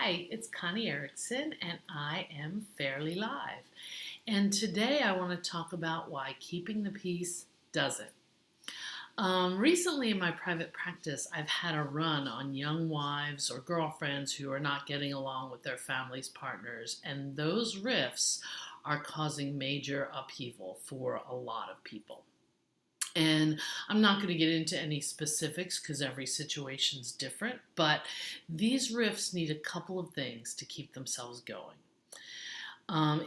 Hi, it's Connie Erickson, and I am fairly live. And today I want to talk about why keeping the peace doesn't. Recently, in my private practice, I've had a run on young wives or girlfriends who are not getting along with their family's partners, and those rifts are causing major upheaval for a lot of people. And I'm not going to get into any specifics because every situation's different, but these rifts need a couple of things to keep themselves going.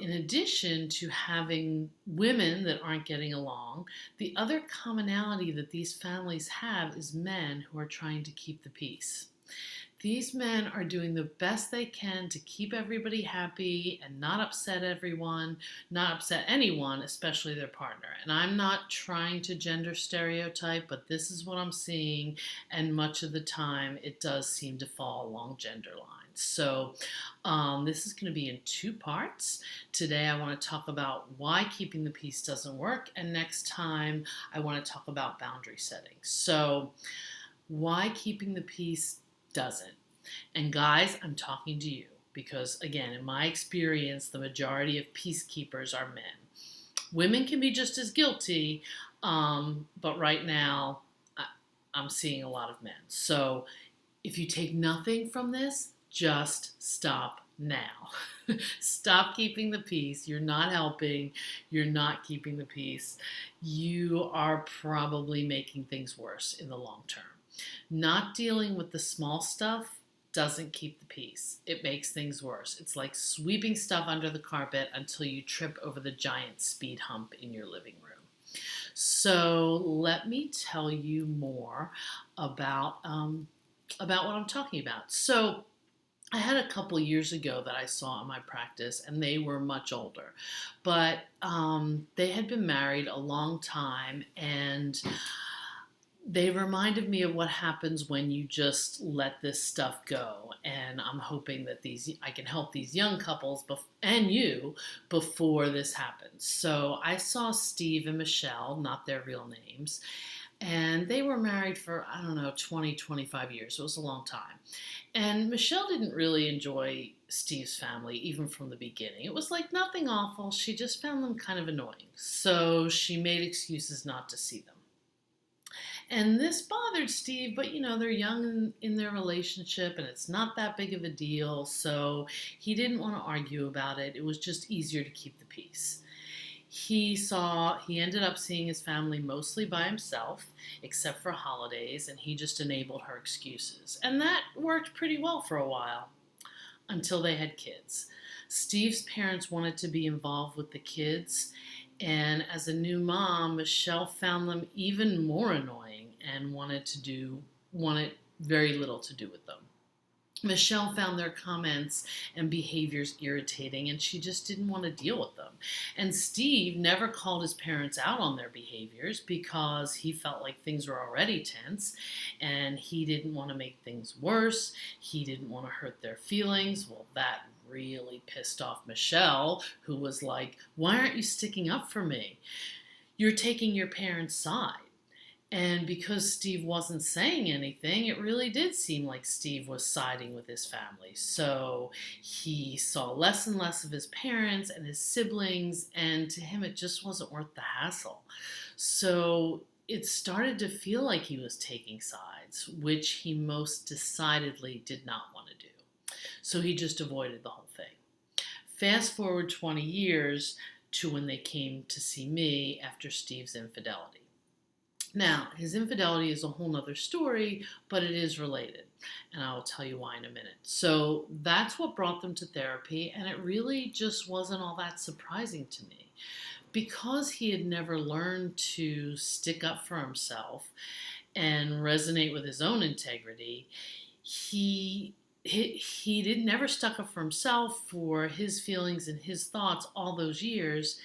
In addition to having women that aren't getting along, the other commonality that these families have is men who are trying to keep the peace. These men are doing the best they can to keep everybody happy and not upset everyone, not upset anyone, especially their partner. And I'm not trying to gender stereotype, but this is what I'm seeing, and much of the time it does seem to fall along gender lines. So, this is going to be in two parts. Today, I want to talk about why keeping the peace doesn't work, and next time, I want to talk about boundary setting. So, why keeping the peace doesn't. And guys, I'm talking to you because, again, in my experience, the majority of peacekeepers are men. Women can be just as guilty, but right now, I'm seeing a lot of men. So if you take nothing from this, just stop now. Stop keeping the peace. You're not helping. You're not keeping the peace. You are probably making things worse in the long term. Not dealing with the small stuff doesn't keep the peace. It makes things worse. It's like sweeping stuff under the carpet until you trip over the giant speed hump in your living room. So let me tell you more about what I'm talking about. So I had a couple years ago that I saw in my practice, and they were much older, but they had been married a long time, and they reminded me of what happens when you just let this stuff go. And I'm hoping that I can help these young couples and you before this happens. So I saw Steve and Michelle, not their real names, and they were married for, I don't know, 20, 25 years. It was a long time. And Michelle didn't really enjoy Steve's family, even from the beginning. It was like nothing awful. She just found them kind of annoying. So she made excuses not to see them. And this bothered Steve, but they're young in their relationship and it's not that big of a deal. So he didn't want to argue about it. It was just easier to keep the peace. He ended up seeing his family mostly by himself, except for holidays, and he just enabled her excuses. And that worked pretty well for a while until they had kids. Steve's parents wanted to be involved with the kids, and as a new mom, Michelle found them even more annoying and wanted very little to do with them. Michelle found their comments and behaviors irritating, and she just didn't want to deal with them. And Steve never called his parents out on their behaviors because he felt like things were already tense, and he didn't want to make things worse. He didn't want to hurt their feelings. Well, that really pissed off Michelle, who was like, "Why aren't you sticking up for me? You're taking your parents' side." And because Steve wasn't saying anything, it really did seem like Steve was siding with his family. So he saw less and less of his parents and his siblings, and to him it just wasn't worth the hassle. So it started to feel like he was taking sides, which he most decidedly did not want to do. So he just avoided the whole thing. Fast forward 20 years to when they came to see me after Steve's infidelity. Now, his infidelity is a whole nother story, but it is related, and I'll tell you why in a minute. So that's what brought them to therapy, and it really just wasn't all that surprising to me. Because he had never learned to stick up for himself and resonate with his own integrity, he did never stuck up for himself, for his feelings and his thoughts all those years.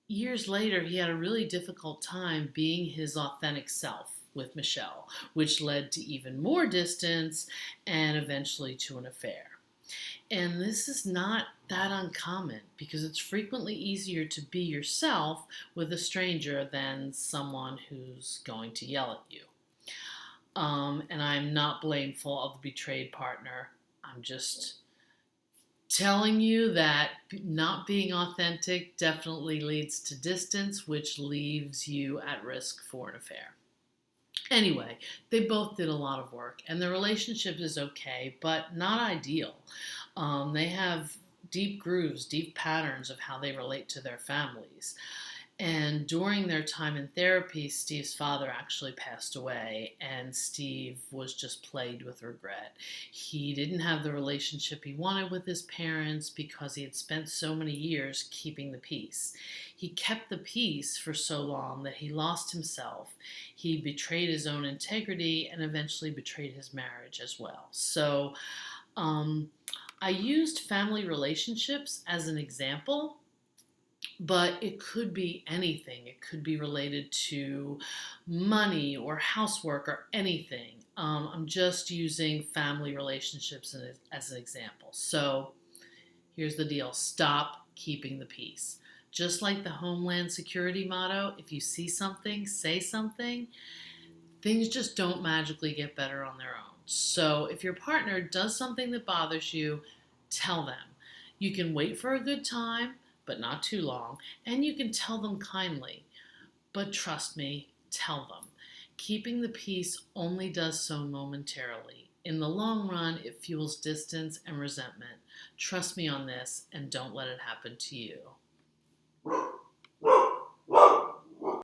Years later, he had a really difficult time being his authentic self with Michelle, which led to even more distance and eventually to an affair. And this is not that uncommon because it's frequently easier to be yourself with a stranger than someone who's going to yell at you. And I'm not blameful of the betrayed partner. I'm just telling you that not being authentic definitely leads to distance, which leaves you at risk for an affair. Anyway, they both did a lot of work, and the relationship is okay, but not ideal. They have deep grooves, deep patterns of how they relate to their families. And during their time in therapy, Steve's father actually passed away, and Steve was just plagued with regret. He didn't have the relationship he wanted with his parents because he had spent so many years keeping the peace. He kept the peace for so long that he lost himself. He betrayed his own integrity and eventually betrayed his marriage as well. So, um, I used family relationships as an example, but it could be anything. It could be related to money or housework or anything. I'm just using family relationships as an example. So here's the deal: stop keeping the peace. Just like the Homeland Security motto, if you see something, say something, things just don't magically get better on their own. So if your partner does something that bothers you, tell them. You can wait for a good time, but not too long, and you can tell them kindly. But trust me, tell them. Keeping the peace only does so momentarily. In the long run, it fuels distance and resentment. Trust me on this, and don't let it happen to you.